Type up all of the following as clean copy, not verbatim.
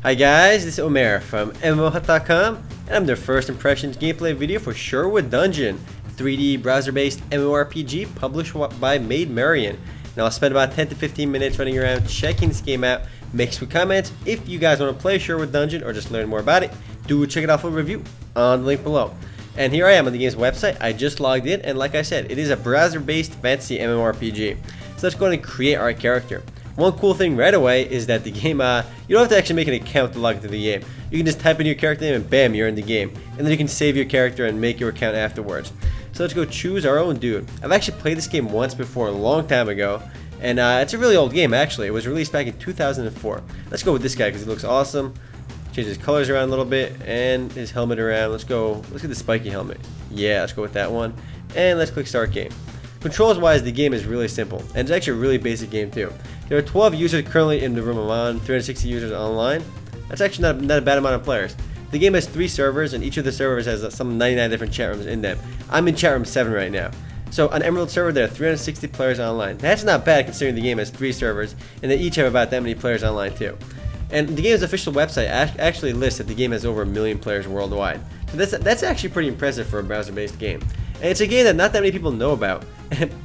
Hi guys, this is Omer from MMOHut.com, and I'm the first impressions gameplay video for Sherwood Dungeon, 3D browser-based MMORPG published by Maid Marian. Now I'll spend about 10 to 15 minutes running around checking this game out, make some comments. If you guys want to play Sherwood Dungeon or just learn more about it, do check it out for a review on the link below. And here I am on the game's website. I just logged in, and like I said, it is a browser-based fantasy MMORPG. So let's go ahead and create our character. One cool thing right away is that the game, you don't have to actually make an account to log into the game. You can just type in your character name and bam, you're in the game. And then you can save your character and make your account afterwards. So let's go choose our own dude. I've actually played this game once before, a long time ago. And it's a really old game actually. It was released back in 2004. Let's go with this guy because he looks awesome. Change his colors around a little bit and his helmet around. Let's get the spiky helmet. Yeah, let's go with that one. And let's click start game. Controls wise, the game is really simple, and it's actually a really basic game too. There are 12 users currently in the room I'm on, 360 users online. That's actually not a bad amount of players. The game has 3 servers, and each of the servers has some 99 different chat rooms in them. I'm in chat room 7 right now. So on Emerald server, there are 360 players online. That's not bad considering the game has 3 servers, and they each have about that many players online too. And the game's official website actually lists that the game has over 1 million players worldwide. So that's actually pretty impressive for a browser-based game. And it's a game that not that many people know about,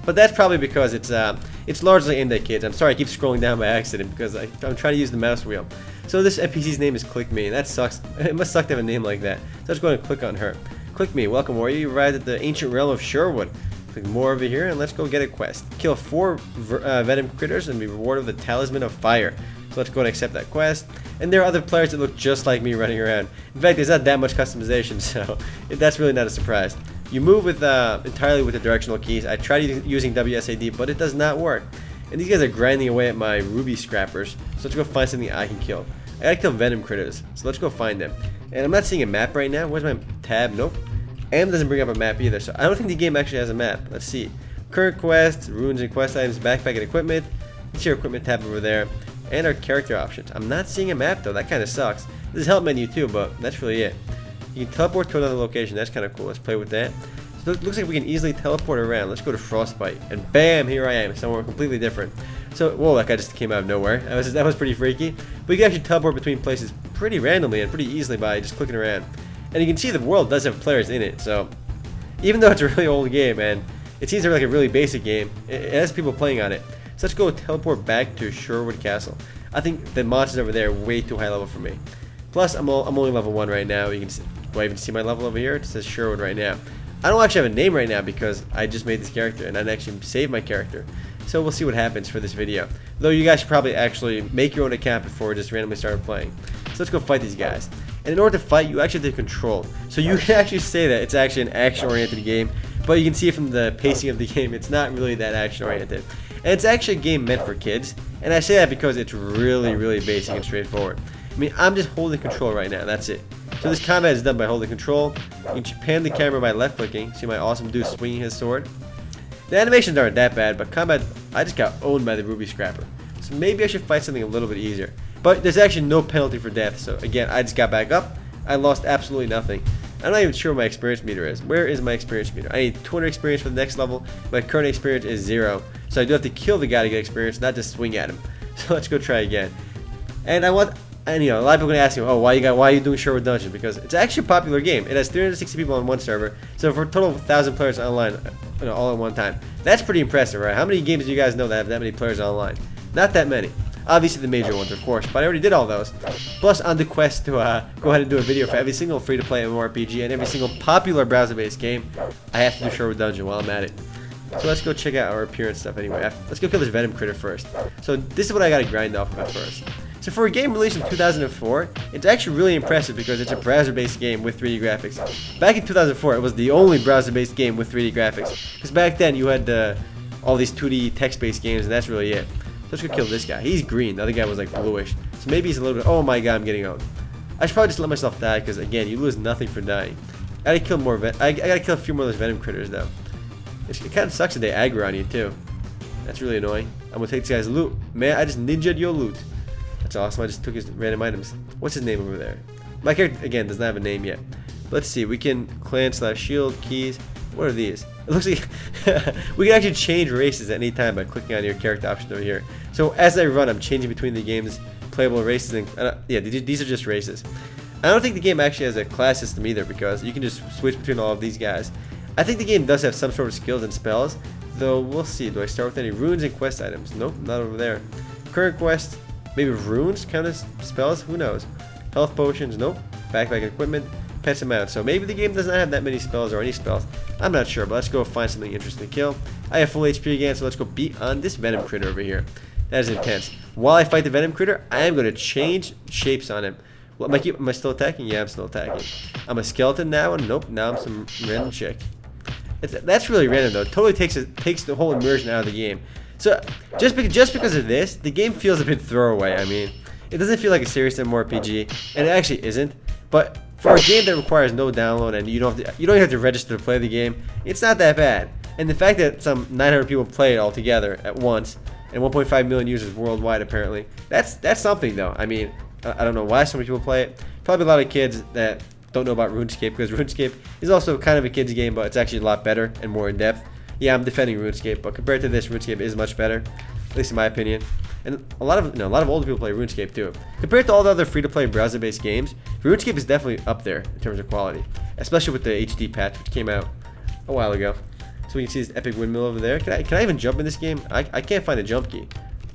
but that's probably because it's largely aimed at kids. I'm sorry, I keep scrolling down by accident because I'm trying to use the mouse wheel. So this NPC's name is Click Me, and that sucks. It must suck to have a name like that. So let's go ahead and click on her. Click Me, welcome warrior. You arrived at the ancient realm of Sherwood. Click more over here, and let's go get a quest. Kill 4 venom critters and be rewarded with the Talisman of Fire. So let's go and accept that quest. And there are other players that look just like me running around. In fact, there's not that much customization, so that's really not a surprise. You move with entirely with the directional keys. I tried using WSAD, but it does not work. And these guys are grinding away at my ruby scrappers. So let's go find something I can kill. I gotta kill venom critters, so let's go find them. And I'm not seeing a map right now. Where's my tab? Nope. AM doesn't bring up a map either, so I don't think the game actually has a map. Let's see. Current quests, runes and quest items, backpack and equipment. You see our equipment tab over there. And our character options. I'm not seeing a map though, that kind of sucks. There's a help menu too, but that's really it. You can teleport to another location, that's kind of cool. Let's play with that. So it looks like we can easily teleport around. Let's go to Frostbite, and bam, here I am, somewhere completely different. So, whoa, that guy just came out of nowhere. That was pretty freaky. But you can actually teleport between places pretty randomly and pretty easily by just clicking around. And you can see the world does have players in it, so even though it's a really old game and it seems like a really basic game, it has people playing on it. So let's go teleport back to Sherwood Castle. I think the monsters over there are way too high level for me. Plus, I'm only level 1 right now. You can see, do I even see my level over here? It says Sherwood right now. I don't actually have a name right now because I just made this character and I didn't actually save my character. So we'll see what happens for this video. Though you guys should probably actually make your own account before just randomly start playing. So let's go fight these guys. And in order to fight, you actually have to control. So you can actually say that it's actually an action-oriented game, but you can see from the pacing of the game, it's not really that action-oriented. And it's actually a game meant for kids, and I say that because it's really basic and straightforward. I mean, I'm just holding control right now, that's it. So this combat is done by holding control. You can pan the camera by left clicking. See my awesome dude swinging his sword. The animations aren't that bad, but combat, I just got owned by the ruby scrapper. So maybe I should fight something a little bit easier. But there's actually no penalty for death, so again, I just got back up. I lost absolutely nothing. I'm not even sure what my experience meter is. Where is my experience meter? I need 200 experience for the next level. My current experience is 0. So I do have to kill the guy to get experience, not just swing at him. So let's go try again. And you know, a lot of people are gonna ask me, oh, why are you doing Sherwood Dungeon? Because it's actually a popular game. It has 360 people on one server, so for a total of 1,000 players online, all at one time. That's pretty impressive, right? How many games do you guys know that have that many players online? Not that many. Obviously the major ones, of course, but I already did all those. Plus, on the quest to go ahead and do a video for every single free-to-play MMORPG and every single popular browser-based game, I have to do Sherwood Dungeon while I'm at it. So let's go check out our appearance stuff anyway. Let's go kill this venom critter first. So this is what I gotta grind off of at first. So for a game released in 2004, it's actually really impressive because it's a browser-based game with 3D graphics. Back in 2004, it was the only browser-based game with 3D graphics. Because back then you had all these 2D text-based games, and that's really it. So let's go kill this guy. He's green. The other guy was like bluish. So maybe he's a little bit... Oh my god, I'm getting owned. I should probably just let myself die because, again, you lose nothing for dying. I gotta kill more I gotta kill a few more of those venom critters, though. It kind of sucks that they aggro on you, too. That's really annoying. I'm gonna take this guy's loot. Man, I just ninja'd your loot. That's awesome. I just took his random items. What's his name over there? My character, again, does not have a name yet. Let's see. We can clan/shield keys. What are these? It looks like we can actually change races at any time by clicking on your character option over here. So as I run, I'm changing between the game's playable races. And yeah, these are just races. I don't think the game actually has a class system either, because you can just switch between all of these guys. I think the game does have some sort of skills and spells, though we'll see. Do I start with any runes and quest items? Nope, not over there. Current quest, maybe runes kind of spells? Who knows? Health potions? Nope. Backpack equipment, pets and mounts. So maybe the game does not have that many spells or any spells. I'm not sure, but let's go find something interesting to kill. I have full HP again, so let's go beat on this venom critter over here. That is intense. While I fight the venom critter, I am going to change shapes on him. Well, am I still attacking? Yeah, I'm still attacking. I'm a skeleton now, and nope, now I'm some random chick. That's really random though. It totally takes the whole immersion out of the game. So just because of this, the game feels a bit throwaway. I mean, it doesn't feel like a serious MMORPG, and it actually isn't. But for a game that requires no download and you don't have to register to play the game, it's not that bad. And the fact that some 900 people play it all together at once, and 1.5 million users worldwide apparently, that's something though. I mean, I don't know why so many people play it. Probably a lot of kids that don't know about RuneScape, because RuneScape is also kind of a kid's game, but it's actually a lot better and more in depth. Yeah, I'm defending RuneScape, but compared to this, RuneScape is much better, at least in my opinion. And a lot of older people play RuneScape too. Compared to all the other free-to-play browser-based games, RuneScape is definitely up there in terms of quality, especially with the HD patch which came out a while ago. So we can see this epic windmill over there. Can I even jump in this game? I can't find a jump key.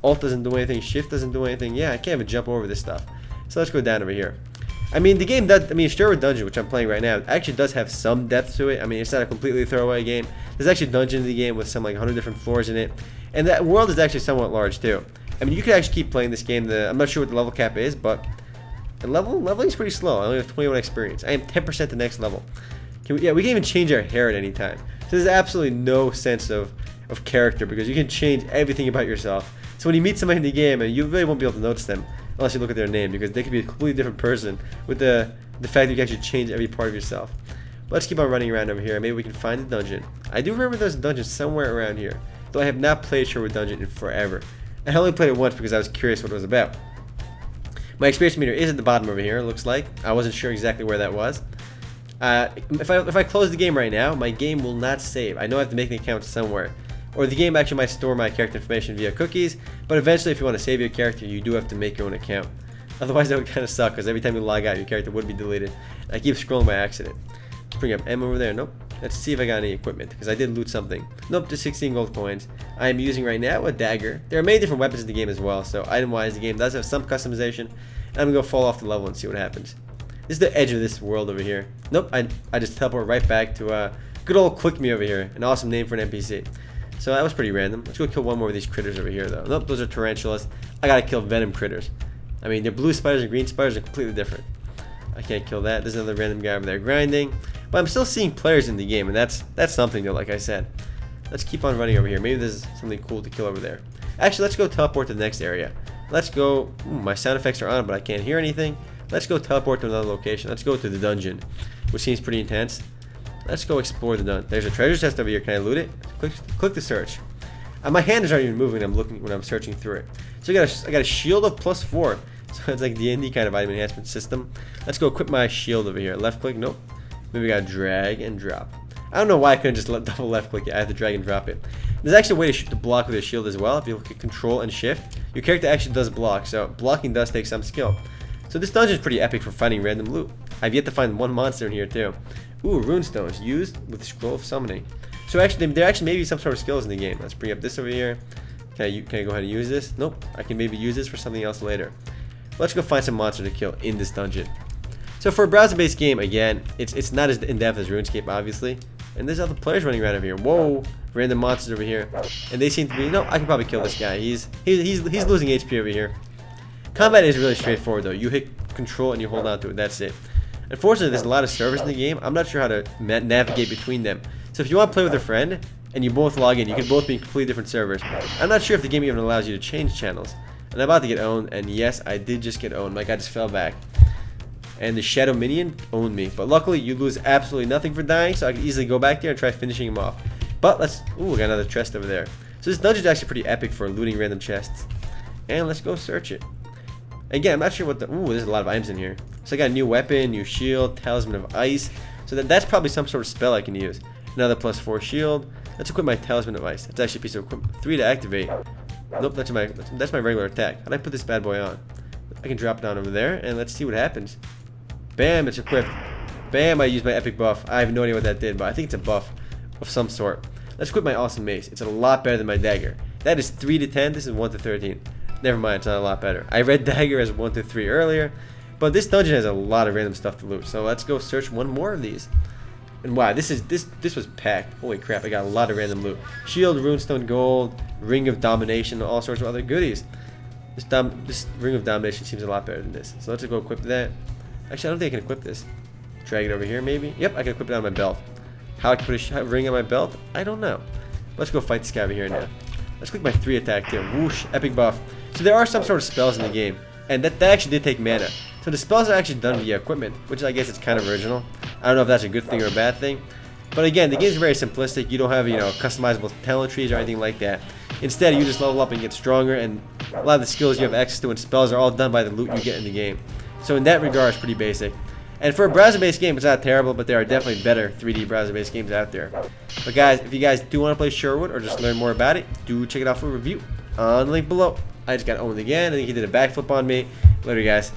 Alt doesn't do anything. Shift doesn't do anything. Yeah, I can't even jump over this stuff. So let's go down over here. I mean, the game does. I mean, Sherwood Dungeon, which I'm playing right now, actually does have some depth to it. I mean, it's not a completely throwaway game. There's actually a dungeon in the game with some like 100 different floors in it, and that world is actually somewhat large too. I mean, you could actually keep playing this game. I'm not sure what the level cap is, but the leveling is pretty slow. I only have 21 experience. I am 10% the next level. We can even change our hair at any time. So there's absolutely no sense of character, because you can change everything about yourself. So when you meet somebody in the game, and you really won't be able to notice them unless you look at their name, because they could be a completely different person with the fact that you can actually change every part of yourself. But let's keep on running around over here. Maybe we can find a dungeon. I do remember there's a dungeon somewhere around here, though I have not played Sherwood Dungeon in forever. I only played it once because I was curious what it was about. My experience meter is at the bottom over here, it looks like. I wasn't sure exactly where that was. If I close the game right now, my game will not save. I know I have to make an account somewhere. Or the game actually might store my character information via cookies, but eventually if you want to save your character, you do have to make your own account. Otherwise that would kind of suck, because every time you log out, your character would be deleted. I keep scrolling by accident. Let's bring up M over there. Nope. Let's see if I got any equipment, because I did loot something. Nope, just 16 gold coins. I am using right now a dagger. There are many different weapons in the game as well, so item-wise the game does have some customization. And I'm going to go fall off the level and see what happens. This is the edge of this world over here. Nope, I just teleport right back to good old Click Me over here. An awesome name for an NPC. So that was pretty random. Let's go kill one more of these critters over here though. Nope, those are tarantulas. I gotta kill venom critters. I mean, they're blue spiders and green spiders are completely different. I can't kill that. There's another random guy over there grinding. But I'm still seeing players in the game, and that's something though, like I said. Let's keep on running over here. Maybe there's something cool to kill over there. Actually, let's go teleport to the next area. Let's go. My sound effects are on, but I can't hear anything. Let's go teleport to another location. Let's go to the dungeon, which seems pretty intense. Let's go explore the dungeon. There's a treasure chest over here. Can I loot it? Click to search. My hands aren't even moving when I'm searching through it. So I got a shield of +4. So it's like the D&D kind of item enhancement system. Let's go equip my shield over here. Left click. Nope. Maybe we got drag and drop. I don't know why I couldn't just double left click it. I have to drag and drop it. There's actually a way to block with your shield as well. If you look at control and shift, your character actually does block. So blocking does take some skill. So this dungeon is pretty epic for finding random loot. I've yet to find one monster in here too. Ooh, runestones used with scroll of summoning. So actually, there actually may be some sort of skills in the game. Let's bring up this over here. Can I go ahead and use this? Nope. I can maybe use this for something else later. Let's go find some monster to kill in this dungeon. So for a browser-based game, again, it's not as in-depth as RuneScape, obviously. And there's other players running around over here. Whoa, random monsters over here, and they seem to be. No, I can probably kill this guy. He's losing HP over here. Combat is really straightforward though. You hit control and you hold on to it. That's it. Unfortunately, there's a lot of servers in the game. I'm not sure how to navigate between them. So if you want to play with a friend and you both log in, you can both be in completely different servers. I'm not sure if the game even allows you to change channels. And I'm about to get owned, and yes, I did just get owned. My guy just fell back. And the shadow minion owned me. But luckily, you lose absolutely nothing for dying, so I can easily go back there and try finishing him off. But let's... Ooh, we got another chest over there. So this dungeon is actually pretty epic for looting random chests. And let's go search it. Again, I'm not sure what the... Ooh, there's a lot of items in here. So I got a new weapon, new shield, talisman of ice. So that's probably some sort of spell I can use. Another +4 shield. Let's equip my talisman of ice. That's actually a piece of equipment. 3 to activate. Nope, that's my regular attack. How do I put this bad boy on? I can drop down over there, and let's see what happens. Bam, it's equipped. Bam, I used my epic buff. I have no idea what that did, but I think it's a buff of some sort. Let's equip my awesome mace. It's a lot better than my dagger. That is 3 to 10. This is 1 to 13. Never mind, it's not a lot better. I read dagger as 1 to 3 earlier, but this dungeon has a lot of random stuff to loot. So let's go search one more of these. And wow, this was packed. Holy crap, I got a lot of random loot. Shield, runestone, gold, ring of domination, all sorts of other goodies. This ring of domination seems a lot better than this. So let's go equip that. Actually, I don't think I can equip this. Drag it over here, maybe. Yep, I can equip it on my belt. How I can put a ring on my belt, I don't know. Let's go fight this guy over here now. Let's click my 3 attack here. Whoosh, epic buff. So there are some sort of spells in the game, and that actually did take mana. So the spells are actually done via equipment, which I guess is kind of original. I don't know if that's a good thing or a bad thing. But again, the game is very simplistic. You don't have, customizable talent trees or anything like that. Instead, you just level up and get stronger, and a lot of the skills you have access to and spells are all done by the loot you get in the game. So in that regard, it's pretty basic. And for a browser-based game, it's not terrible, but there are definitely better 3D browser-based games out there. But guys, if you guys do want to play Sherwood or just learn more about it, do check it out for a review on the link below. I just got owned again. I think he did a backflip on me. Later, guys.